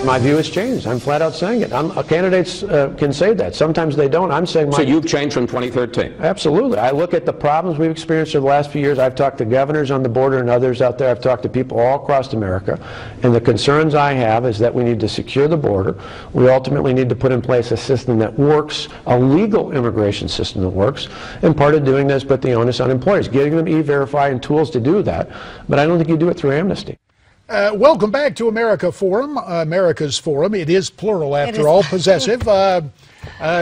my view has changed. I'm flat out saying it. Candidates can say that. Sometimes they don't. I'm saying So you've changed from 2013? Absolutely. I look at the problems we've experienced over the last few years. I've talked to governors on the border and others out there. I've talked to people all across America. And the concerns I have is that we need to secure the border. We ultimately need to put in place a system that works, a legal immigration system that works. And part of doing this, put the onus on employers, getting them E-Verify and tools to do that. But I don't think you do it through amnesty. Welcome back to America's Forum. It is plural, after all, possessive.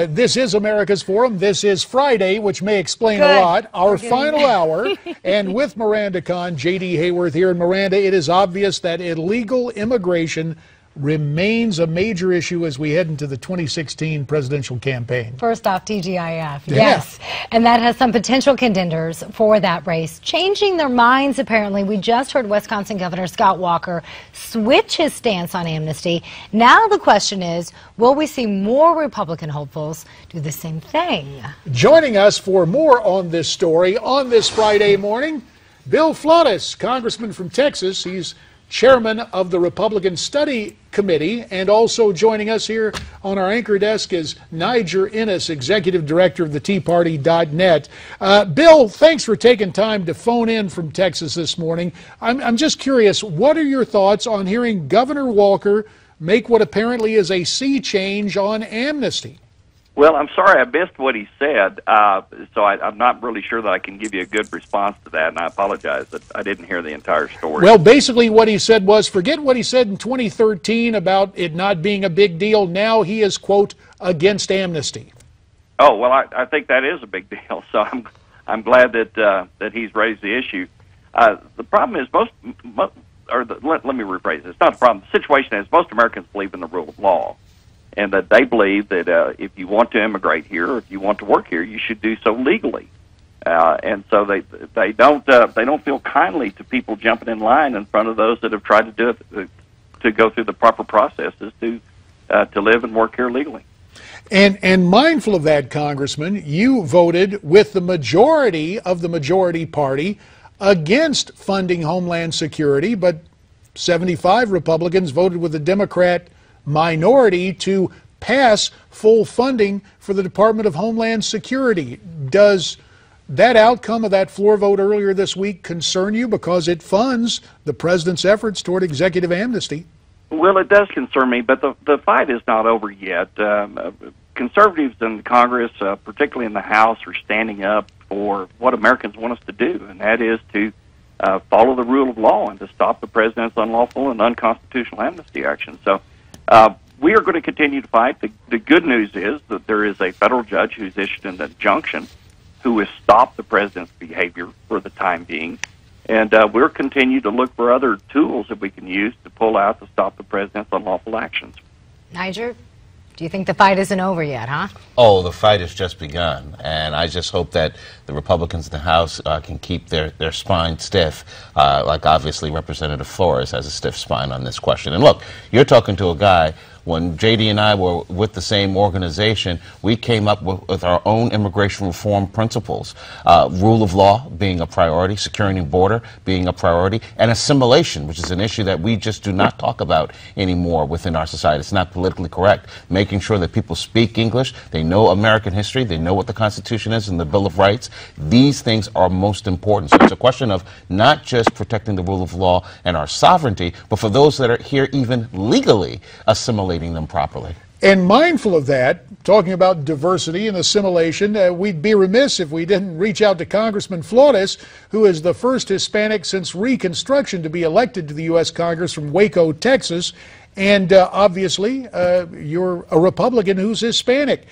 This is America's Forum. This is Friday, which may explain a lot. Our final hour, and with Miranda Kahn, J.D. Hayworth here. And Miranda, it is obvious that illegal immigration remains a major issue as we head into the 2016 presidential campaign. First off, TGIF, yes. And that has some potential contenders for that race changing their minds, apparently. We just heard Wisconsin Governor Scott Walker switch his stance on amnesty. Now the question is, will we see more Republican hopefuls do the same thing? Joining us for more on this story on this Friday morning, Bill Flores, Congressman from Texas. He's chairman of the Republican Study Committee, and also joining us here on our anchor desk is Niger Innes, executive director of the TeaParty.net. Bill, thanks for taking time to phone in from Texas this morning. I'm just curious, what are your thoughts on hearing Governor Walker make what apparently is a sea change on amnesty? Well, I'm sorry I missed what he said, so I'm not really sure that I can give you a good response to that, and I apologize that I didn't hear the entire story. Well, basically what he said was, forget what he said in 2013 about it not being a big deal. Now he is, quote, against amnesty. Oh, well, I think that is a big deal, so I'm glad that he's raised the issue. The problem is let me rephrase this. It's not a problem. The situation is most Americans believe in the rule of law, and that they believe that if you want to immigrate here, or if you want to work here, you should do so legally. And so they don't feel kindly to people jumping in line in front of those that have tried to do it, to go through the proper processes to live and work here legally. And mindful of that, Congressman, you voted with the majority of the majority party against funding Homeland Security, but 75 Republicans voted with the Democrat minority to pass full funding for the Department of Homeland Security. Does that outcome of that floor vote earlier this week concern you, because it funds the president's efforts toward executive amnesty? Well, it does concern me, but the fight is not over yet. Conservatives in Congress, particularly in the House, are standing up for what Americans want us to do, and that is to follow the rule of law and to stop the president's unlawful and unconstitutional amnesty action. So we are going to continue to fight. The good news is that there is a federal judge who's issued an injunction who has stopped the president's behavior for the time being, and we'll continue to look for other tools that we can use to pull out to stop the president's unlawful actions. Niger, do you think the fight isn't over yet, huh? Oh, the fight has just begun, and I just hope that the Republicans in the House can keep their spine stiff, like obviously Representative Flores has a stiff spine on this question. And look, you're talking to a guy. When J.D. and I were with the same organization, we came up with our own immigration reform principles. Rule of law being a priority, securing the border being a priority, and assimilation, which is an issue that we just do not talk about anymore within our society. It's not politically correct. Making sure that people speak English, they know American history, they know what the Constitution is and the Bill of Rights. These things are most important. So it's a question of not just protecting the rule of law and our sovereignty, but for those that are here even legally, assimilating them properly. And mindful of that, talking about diversity and assimilation, we'd be remiss if we didn't reach out to Congressman Flores, who is the first Hispanic since Reconstruction to be elected to the U.S. Congress from Waco, Texas. And obviously, you're a Republican who's Hispanic.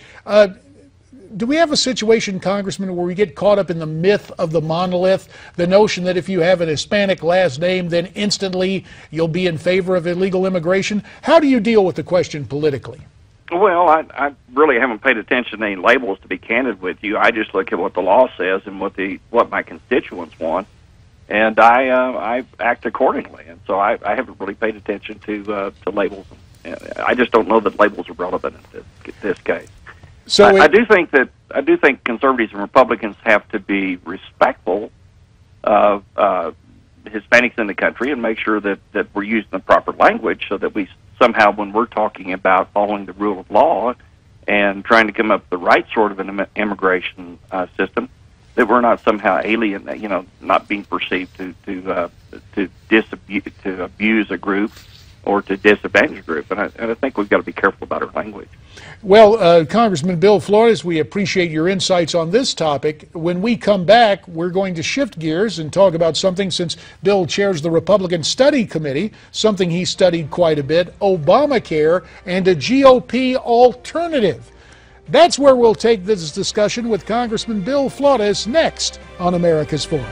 Do we have a situation, Congressman, where we get caught up in the myth of the monolith, the notion that if you have an Hispanic last name, then instantly you'll be in favor of illegal immigration? How do you deal with the question politically? Well, I really haven't paid attention to any labels, to be candid with you. I just look at what the law says and what my constituents want, and I act accordingly. And so I haven't really paid attention to labels. I just don't know that labels are relevant in this case. So I do think conservatives and Republicans have to be respectful of Hispanics in the country and make sure that we're using the proper language so that we somehow when we're talking about following the rule of law and trying to come up with the right sort of an immigration system, that we're not somehow alien, not being perceived to abuse a group or to disadvantage a group. And I think we've got to be careful about our language. Well, Congressman Bill Flores, we appreciate your insights on this topic. When we come back, we're going to shift gears and talk about something, since Bill chairs the Republican Study Committee, something he studied quite a bit, Obamacare and a GOP alternative. That's where we'll take this discussion with Congressman Bill Flores next on America's Forum.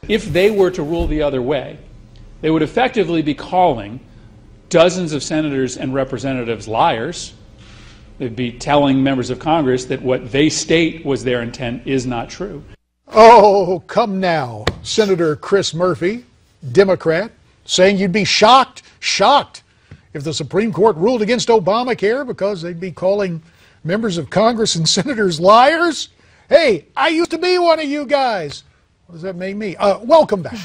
If they were to rule the other way, they would effectively be calling dozens of senators and representatives liars. They'd be telling members of Congress that what they state was their intent is not true. Oh, come now. Senator Chris Murphy, Democrat, saying you'd be shocked if the Supreme Court ruled against Obamacare because they'd be calling members of Congress and senators liars. Hey, I used to be one of you guys. What does that make me? Welcome back.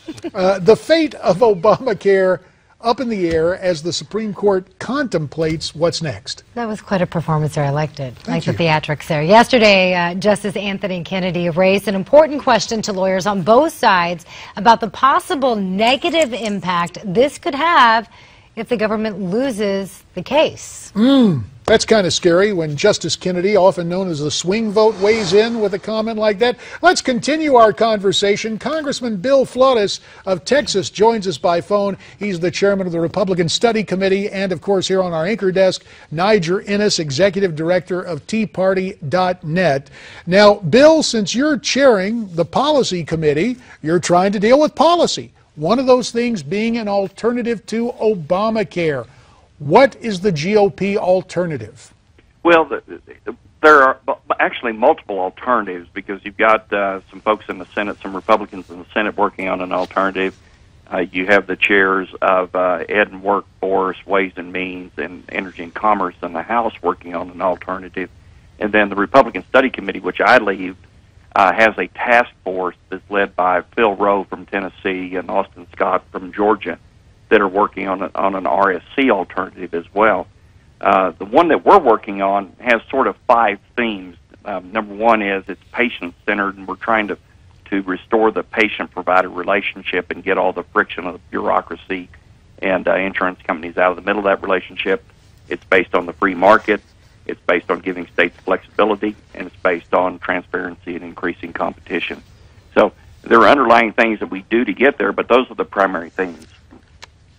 The fate of Obamacare up in the air as the Supreme Court contemplates what's next. That was quite a performance there. I liked it. Like the theatrics there. Yesterday, Justice Anthony Kennedy raised an important question to lawyers on both sides about the possible negative impact this could have if the government loses the case. That's kind of scary when Justice Kennedy, often known as the swing vote, weighs in with a comment like that. Let's continue our conversation. Congressman Bill Flores of Texas joins us by phone. He's the chairman of the Republican Study Committee, and of course here on our anchor desk, Niger Innes, executive director of TeaParty.net. Now, Bill, since you're chairing the policy committee, you're trying to deal with policy. One of those things being an alternative to Obamacare. What is the GOP alternative? Well, there are actually multiple alternatives, because you've got some folks in the Senate, some Republicans in the Senate working on an alternative. You have the chairs of Ed and Workforce, Ways and Means, and Energy and Commerce in the House working on an alternative. And then the Republican Study Committee, which I lead, has a task force that's led by Phil Rowe from Tennessee and Austin Scott from Georgia, that are working on an RSC alternative as well. The one that we're working on has sort of 5 themes. Number one is it's patient-centered, and we're trying to restore the patient-provider relationship and get all the friction of the bureaucracy and insurance companies out of the middle of that relationship. It's based on the free market. It's based on giving states flexibility, and it's based on transparency and increasing competition. So there are underlying things that we do to get there, but those are the primary themes.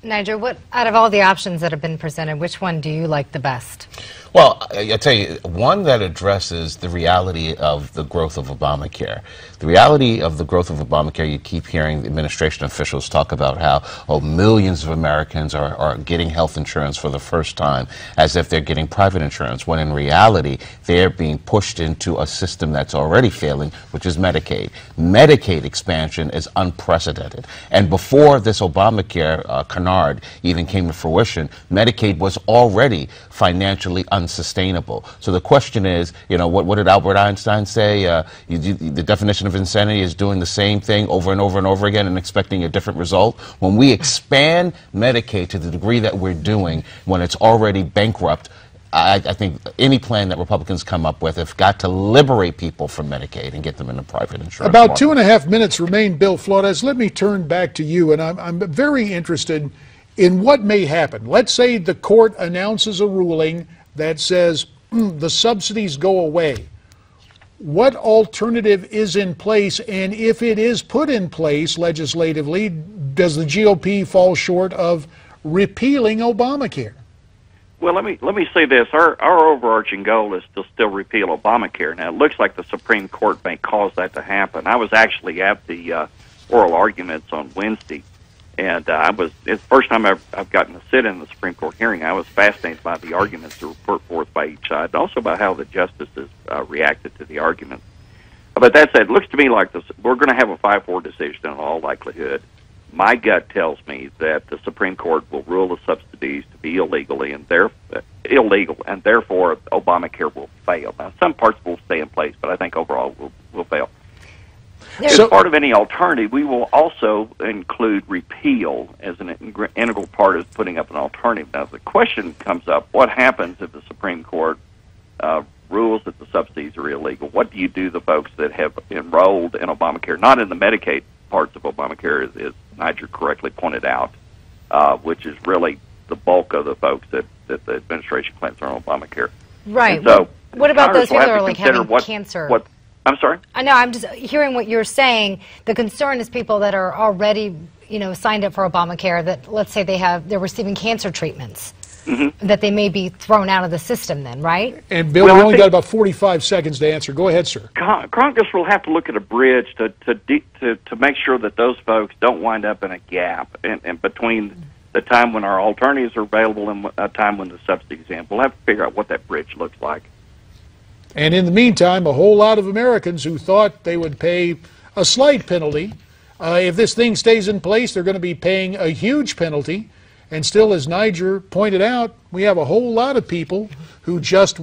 Niger, what out of all the options that have been presented, which one do you like the best? Well, I tell you, one that addresses the reality of the growth of Obamacare. The reality of the growth of Obamacare, you keep hearing the administration officials talk about how millions of Americans are getting health insurance for the first time, as if they're getting private insurance, when in reality they're being pushed into a system that's already failing, which is Medicaid. Medicaid expansion is unprecedented. And before this Obamacare canard even came to fruition, Medicaid was already financially unsustainable. So the question is, what did Albert Einstein say? The definition of insanity is doing the same thing over and over and over again and expecting a different result. When we expand Medicaid to the degree that we're doing, when it's already bankrupt, I think any plan that Republicans come up with have got to liberate people from Medicaid and get them into private insurance. About 2.5 minutes remain, Bill Flores. Let me turn back to you, and I'm very interested in what may happen. Let's say the court announces a ruling that says the subsidies go away. What alternative is in place, and if it is put in place legislatively, does the GOP fall short of repealing Obamacare? Well, let me say this. Our overarching goal is to still repeal Obamacare. Now, it looks like the Supreme Court may cause that to happen. I was actually at the oral arguments on Wednesday, and it's the first time I've gotten to sit in the Supreme Court hearing. I was fascinated by the arguments that were put forth by each side, and also by how the justices reacted to the arguments. But that said, it looks to me like we're going to have a 5-4 decision in all likelihood. My gut tells me that the Supreme Court will rule the subsidies to be illegal, and therefore Obamacare will fail. Now, some parts will stay in place, but I think overall will fail. There's as part of any alternative, we will also include repeal as an integral part of putting up an alternative. Now, the question comes up, what happens if the Supreme Court rules that the subsidies are illegal? What do you do to the folks that have enrolled in Obamacare, not in the Medicaid parts of Obamacare, as Niger correctly pointed out, which is really the bulk of the folks that the administration claims are on Obamacare. Right. And so what about Congress those people will that are have to like consider having cancer? I'm sorry? I know, I'm just hearing what you're saying. The concern is people that are already, signed up for Obamacare that, let's say they're receiving cancer treatments, that they may be thrown out of the system then, right? And Bill, we only got about 45 seconds to answer. Go ahead, sir. Congress will have to look at a bridge to make sure that those folks don't wind up in a gap and between the time when our alternatives are available and a time when the subsidies end. We'll have to figure out what that bridge looks like. And in the meantime, a whole lot of Americans who thought they would pay a slight penalty, if this thing stays in place, they're going to be paying a huge penalty. And still, as Niger pointed out, we have a whole lot of people who just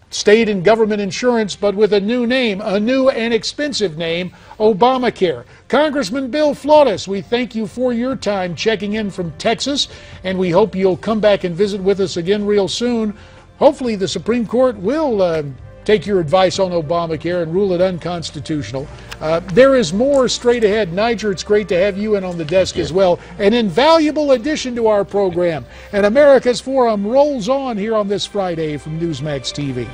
stayed in government insurance, but with a new name, a new and expensive name, Obamacare. Congressman Bill Flores, we thank you for your time checking in from Texas, and we hope you'll come back and visit with us again real soon. Hopefully the Supreme Court will take your advice on Obamacare and rule it unconstitutional. There is more straight ahead. Niger, it's great to have you in on the desk as well. An invaluable addition to our program. And America's Forum rolls on here on this Friday from Newsmax TV.